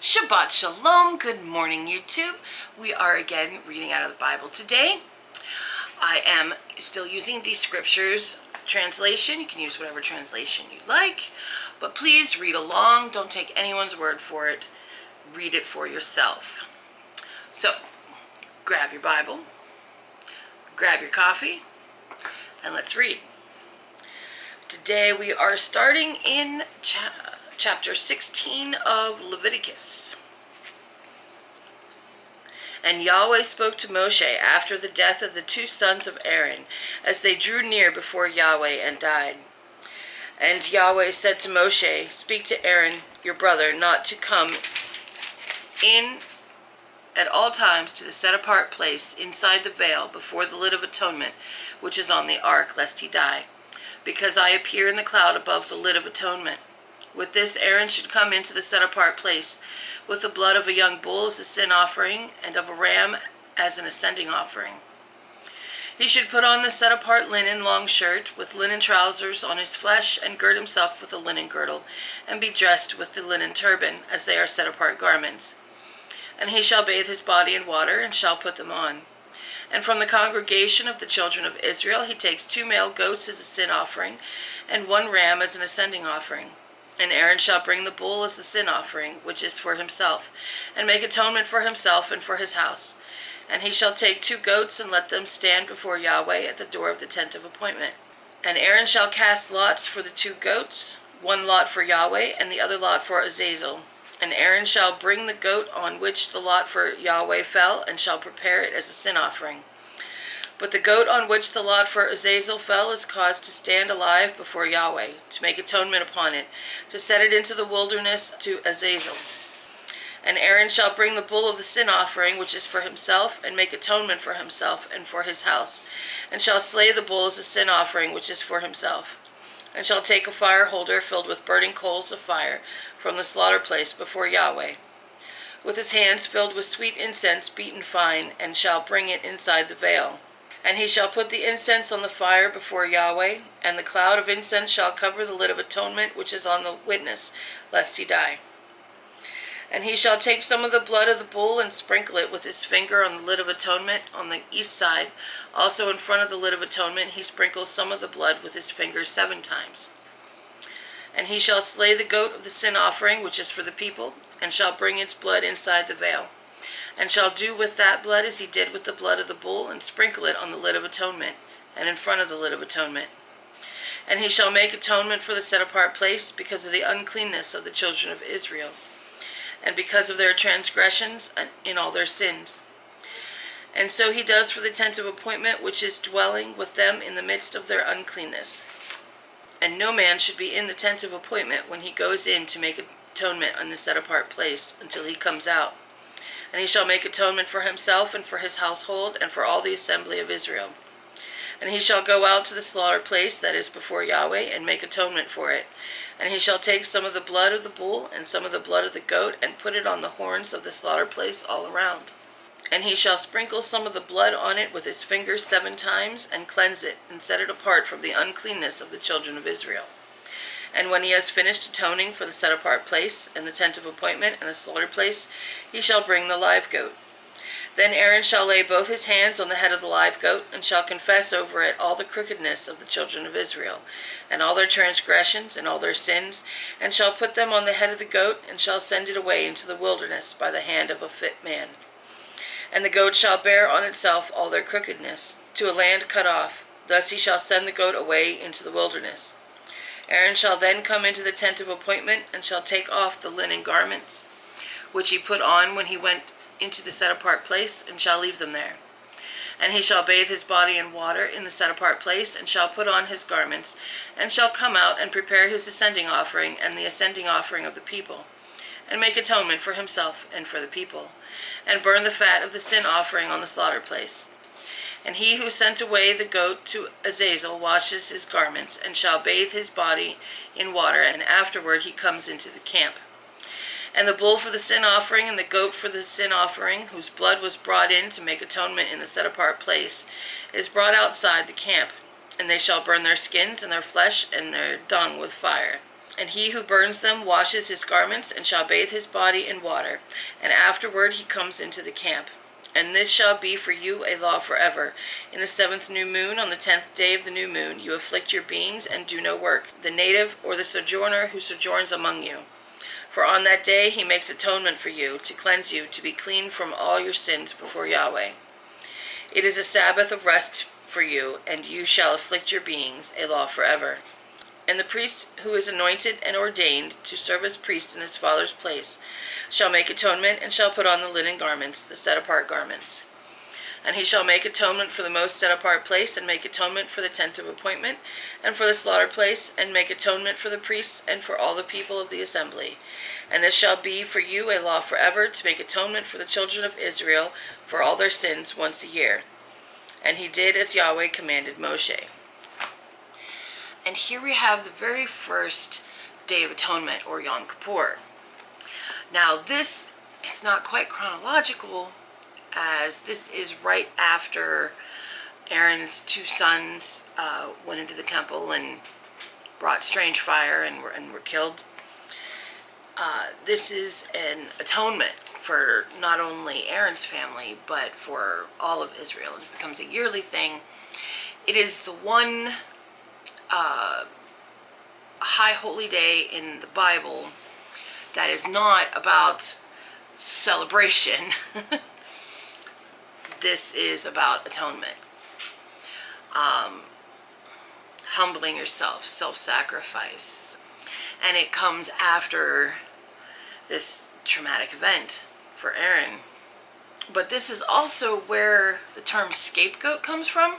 Shabbat Shalom. Good morning, YouTube. We are again reading out of the Bible today. I am still using the Scriptures translation. You can use whatever translation you like, but please read along. Don't take anyone's word for it. Read it for yourself. So, grab your Bible, grab your coffee, and let's read. Today we are starting in chapter 16 of Leviticus. And Yahweh spoke to Moshe after the death of the two sons of Aaron, as they drew near before Yahweh and died. And Yahweh said to Moshe, "Speak to Aaron, your brother, not to come in at all times to the set-apart place inside the veil before the lid of atonement, which is on the ark, lest he die, because I appear in the cloud above the lid of atonement. With this Aaron should come into the set-apart place with the blood of a young bull as a sin offering and of a ram as an ascending offering. He should put on the set-apart linen long shirt with linen trousers on his flesh and gird himself with a linen girdle and be dressed with the linen turban, as they are set-apart garments. And he shall bathe his body in water and shall put them on. And from the congregation of the children of Israel he takes 2 male goats as a sin offering and 1 ram as an ascending offering. And Aaron shall bring the bull as the sin offering, which is for himself, and make atonement for himself and for his house. And he shall take 2 goats and let them stand before Yahweh at the door of the tent of appointment. And Aaron shall cast lots for the 2 goats, 1 lot for Yahweh and the other lot for Azazel. And Aaron shall bring the goat on which the lot for Yahweh fell, and shall prepare it as a sin offering. But the goat on which the lot for Azazel fell is caused to stand alive before Yahweh, to make atonement upon it, to set it into the wilderness to Azazel. And Aaron shall bring the bull of the sin offering, which is for himself, and make atonement for himself and for his house, and shall slay the bull as a sin offering, which is for himself, and shall take a fire holder filled with burning coals of fire from the slaughter place before Yahweh, with his hands filled with sweet incense beaten fine, and shall bring it inside the veil. And he shall put the incense on the fire before Yahweh, and the cloud of incense shall cover the lid of atonement which is on the witness, lest he die. And he shall take some of the blood of the bull and sprinkle it with his finger on the lid of atonement on the east side. Also in front of the lid of atonement he sprinkles some of the blood with his finger 7 times. And he shall slay the goat of the sin offering, which is for the people, and shall bring its blood inside the veil, and shall do with that blood as he did with the blood of the bull, and sprinkle it on the lid of atonement, and in front of the lid of atonement. And he shall make atonement for the set-apart place, because of the uncleanness of the children of Israel, and because of their transgressions in all their sins. And so he does for the tent of appointment, which is dwelling with them in the midst of their uncleanness. And no man should be in the tent of appointment when he goes in to make atonement on the set-apart place, until he comes out. And he shall make atonement for himself and for his household and for all the assembly of Israel. And he shall go out to the slaughter place that is before Yahweh and make atonement for it. And he shall take some of the blood of the bull and some of the blood of the goat and put it on the horns of the slaughter place all around. And he shall sprinkle some of the blood on it with his fingers 7 times and cleanse it and set it apart from the uncleanness of the children of Israel. And when he has finished atoning for the set-apart place, and the tent of appointment, and the slaughter place, he shall bring the live goat. Then Aaron shall lay both his hands on the head of the live goat, and shall confess over it all the crookedness of the children of Israel, and all their transgressions, and all their sins, and shall put them on the head of the goat, and shall send it away into the wilderness by the hand of a fit man. And the goat shall bear on itself all their crookedness, to a land cut off. Thus he shall send the goat away into the wilderness. Aaron shall then come into the tent of appointment, and shall take off the linen garments, which he put on when he went into the set-apart place, and shall leave them there. And he shall bathe his body in water in the set-apart place, and shall put on his garments, and shall come out and prepare his ascending offering and the ascending offering of the people, and make atonement for himself and for the people, and burn the fat of the sin offering on the slaughter place. And he who sent away the goat to Azazel washes his garments, and shall bathe his body in water, and afterward he comes into the camp. And the bull for the sin offering, and the goat for the sin offering, whose blood was brought in to make atonement in the set-apart place, is brought outside the camp. And they shall burn their skins and their flesh and their dung with fire. And he who burns them washes his garments, and shall bathe his body in water, and afterward he comes into the camp. And this shall be for you a law forever. In the 7th new moon, on the 10th day of the new moon, you afflict your beings and do no work, the native or the sojourner who sojourns among you. For on that day he makes atonement for you, to cleanse you, to be clean from all your sins before Yahweh. It is a Sabbath of rest for you, and you shall afflict your beings, a law forever. And the priest who is anointed and ordained to serve as priest in his father's place shall make atonement, and shall put on the linen garments, the set-apart garments. And he shall make atonement for the most set-apart place, and make atonement for the tent of appointment, and for the slaughter place, and make atonement for the priests, and for all the people of the assembly. And this shall be for you a law forever, to make atonement for the children of Israel for all their sins once a year. And he did as Yahweh commanded Moshe. And here we have the very first Day of Atonement, or Yom Kippur. Now this is not quite chronological, as this is right after Aaron's 2 sons went into the temple and brought strange fire and were killed. This is an atonement for not only Aaron's family, but for all of Israel. It becomes a yearly thing. It is the one high holy day in the Bible that is not about celebration. This is about atonement. Humbling yourself, self-sacrifice. And it comes after this traumatic event for Aaron. But this is also where the term scapegoat comes from,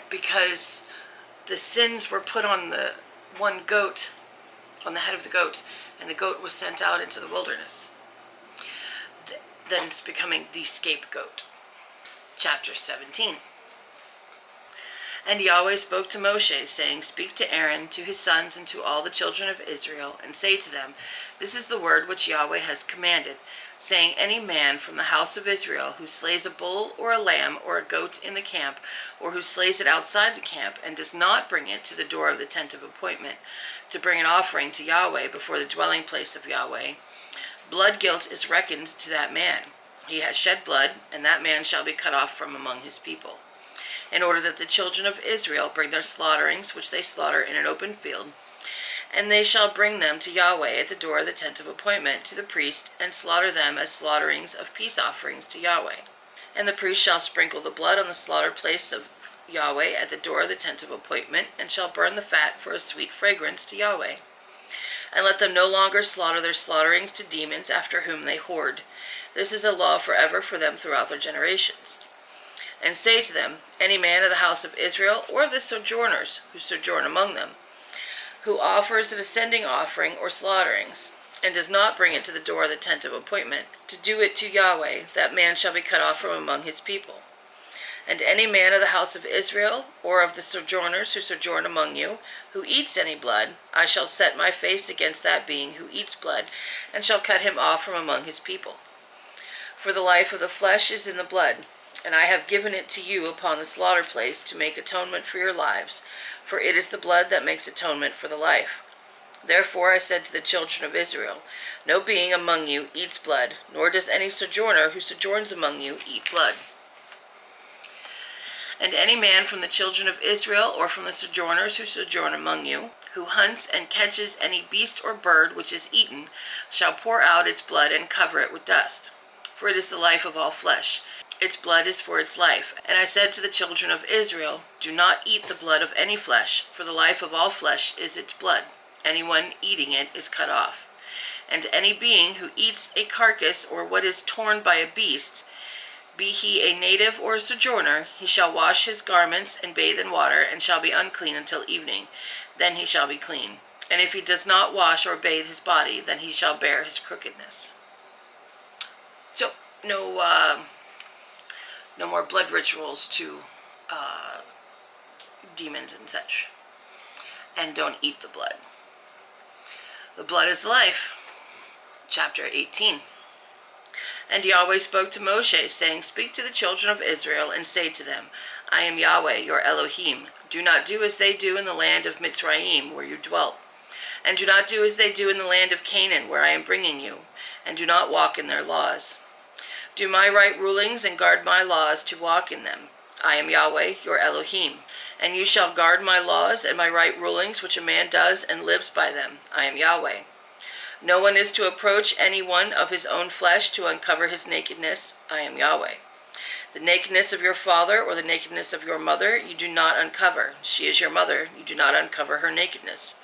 because the sins were put on the one goat, on the head of the goat, and the goat was sent out into the wilderness. Then it's becoming the scapegoat. Chapter 17. And Yahweh spoke to Moshe, saying, Speak to Aaron, to his sons, and to all the children of Israel, and say to them, This is the word which Yahweh has commanded, saying, Any man from the house of Israel who slays a bull or a lamb or a goat in the camp, or who slays it outside the camp, and does not bring it to the door of the tent of appointment, to bring an offering to Yahweh before the dwelling place of Yahweh, blood guilt is reckoned to that man. He has shed blood, and that man shall be cut off from among his people. In order that the children of Israel bring their slaughterings, which they slaughter in an open field, and they shall bring them to Yahweh at the door of the tent of appointment to the priest, and slaughter them as slaughterings of peace offerings to Yahweh. And the priest shall sprinkle the blood on the slaughter place of Yahweh at the door of the tent of appointment, and shall burn the fat for a sweet fragrance to Yahweh. And let them no longer slaughter their slaughterings to demons after whom they whored. This is a law forever for them throughout their generations. And say to them, Any man of the house of Israel, or of the sojourners who sojourn among them, who offers an ascending offering or slaughterings, and does not bring it to the door of the tent of appointment, to do it to Yahweh, that man shall be cut off from among his people. And any man of the house of Israel, or of the sojourners who sojourn among you, who eats any blood, I shall set my face against that being who eats blood, and shall cut him off from among his people. For the life of the flesh is in the blood, and I have given it to you upon the slaughter place to make atonement for your lives, for it is the blood that makes atonement for the life. Therefore I said to the children of Israel, No being among you eats blood, nor does any sojourner who sojourns among you eat blood. And any man from the children of Israel, or from the sojourners who sojourn among you, who hunts and catches any beast or bird which is eaten, shall pour out its blood and cover it with dust. For it is the life of all flesh. Its blood is for its life. And I said to the children of Israel, Do not eat the blood of any flesh, for the life of all flesh is its blood. Anyone eating it is cut off. And any being who eats a carcass or what is torn by a beast, be he a native or a sojourner, he shall wash his garments and bathe in water, and shall be unclean until evening. Then he shall be clean. And if he does not wash or bathe his body, then he shall bear his crookedness. So, no more blood rituals to demons and such. And don't eat the blood. The blood is the life. Chapter 18. And Yahweh spoke to Moshe, saying, Speak to the children of Israel, and say to them, I am Yahweh, your Elohim. Do not do as they do in the land of Mitzrayim, where you dwelt. And do not do as they do in the land of Canaan, where I am bringing you, and do not walk in their laws. Do my right rulings and guard my laws to walk in them. I am Yahweh, your Elohim. And you shall guard my laws and my right rulings, which a man does and lives by them. I am Yahweh. No one is to approach any one of his own flesh to uncover his nakedness. I am Yahweh. The nakedness of your father or the nakedness of your mother you do not uncover. She is your mother. You do not uncover her nakedness.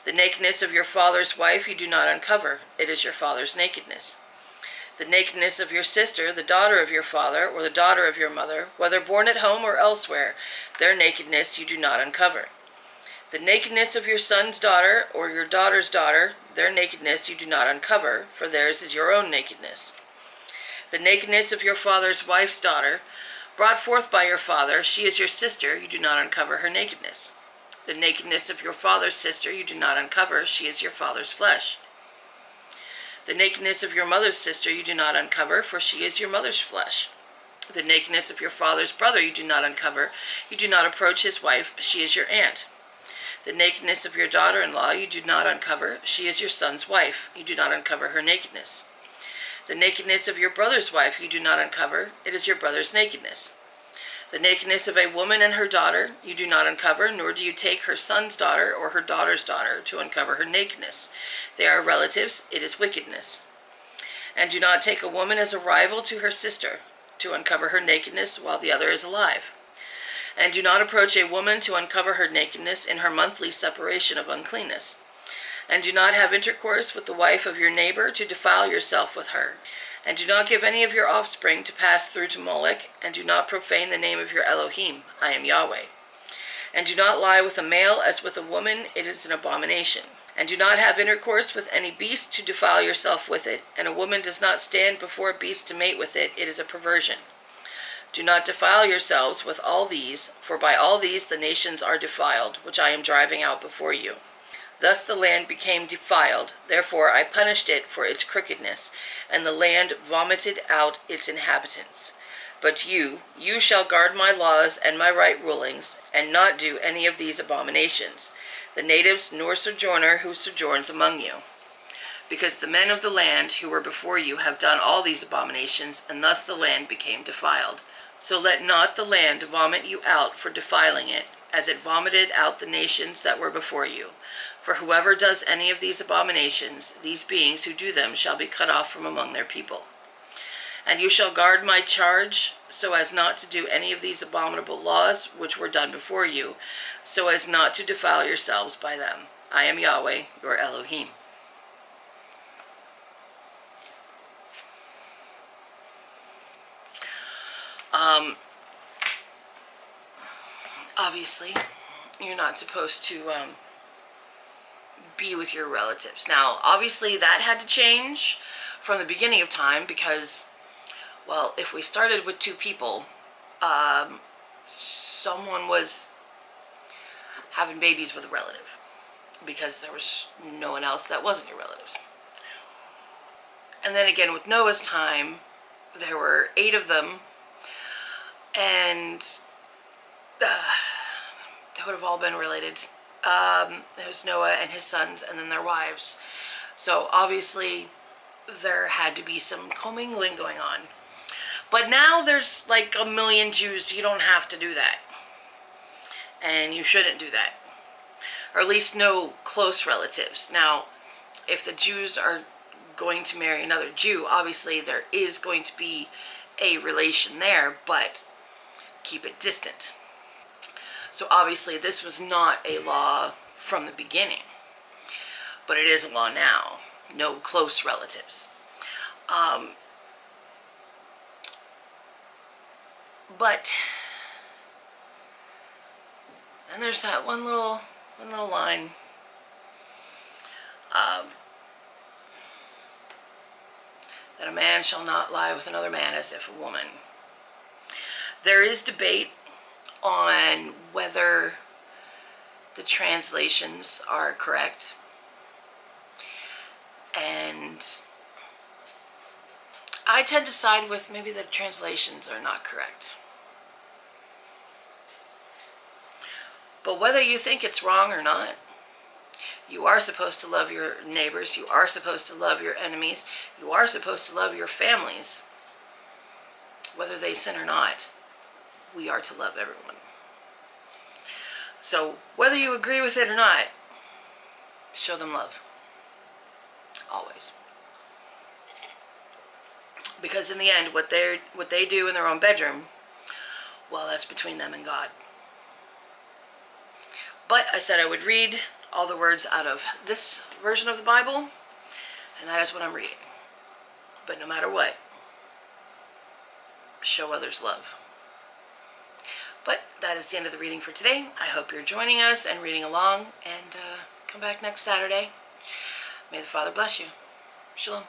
The nakedness of your father's wife you do not uncover. It is your father's nakedness. The nakedness of your sister, the daughter of your father, or the daughter of your mother, whether born at home or elsewhere, their nakedness you do not uncover. The nakedness of your son's daughter, or your daughter's daughter, their nakedness you do not uncover, for theirs is your own nakedness. The nakedness of your father's wife's daughter, brought forth by your father, she is your sister, you do not uncover her nakedness. The nakedness of your father's sister you do not uncover, she is your father's flesh. The nakedness of your mother's sister you do not uncover, for she is your mother's flesh. The nakedness of your father's brother you do not uncover, you do not approach his wife, she is your aunt. The nakedness of your daughter-in-law you do not uncover, she is your son's wife, you do not uncover her nakedness. The nakedness of your brother's wife you do not uncover, it is your brother's nakedness. The nakedness of a woman and her daughter you do not uncover, nor do you take her son's daughter or her daughter's daughter to uncover her nakedness. They are relatives, it is wickedness. And do not take a woman as a rival to her sister to uncover her nakedness while the other is alive. And do not approach a woman to uncover her nakedness in her monthly separation of uncleanness. And do not have intercourse with the wife of your neighbor to defile yourself with her. And do not give any of your offspring to pass through to Molech, and do not profane the name of your Elohim. I am Yahweh. And do not lie with a male as with a woman, it is an abomination. And do not have intercourse with any beast to defile yourself with it, and a woman does not stand before a beast to mate with it, it is a perversion. Do not defile yourselves with all these, for by all these the nations are defiled, which I am driving out before you. Thus the land became defiled, therefore I punished it for its crookedness, and the land vomited out its inhabitants. But you shall guard my laws and my right rulings, and not do any of these abominations, the natives nor sojourner who sojourns among you. Because the men of the land who were before you have done all these abominations, and thus the land became defiled. So let not the land vomit you out for defiling it, as it vomited out the nations that were before you. For whoever does any of these abominations, these beings who do them shall be cut off from among their people. And you shall guard my charge, so as not to do any of these abominable laws which were done before you, so as not to defile yourselves by them. I am Yahweh, your Elohim. Obviously, you're not supposed to be with your relatives. Now, obviously, that had to change from the beginning of time because, well, if we started with two people, someone was having babies with a relative because there was no one else that wasn't your relatives. And then again, with Noah's time, there were 8 of them, and they would have all been related. There's Noah and his sons, and then their wives. So obviously, there had to be some commingling going on. But now there's like 1 million Jews. You don't have to do that. And you shouldn't do that. Or at least no close relatives. Now, if the Jews are going to marry another Jew, obviously there is going to be a relation there, but keep it distant. So obviously this was not a law from the beginning, but it is a law now. No close relatives. But then there's that one little line. That a man shall not lie with another man as if a woman. There is debate on whether the translations are correct. And I tend to side with maybe the translations are not correct. But whether you think it's wrong or not, You are supposed to love your neighbors. You are supposed to love your enemies. You are supposed to love your families. Whether they sin or not, we are to love everyone. So whether you agree with it or not, show them love. Always. Because in the end, what they do in their own bedroom, well, that's between them and God. But I said I would read all the words out of this version of the Bible, and that is what I'm reading. But no matter what, show others love. But that is the end of the reading for today. I hope you're joining us and reading along, and come back next Saturday. May the Father bless you. Shalom.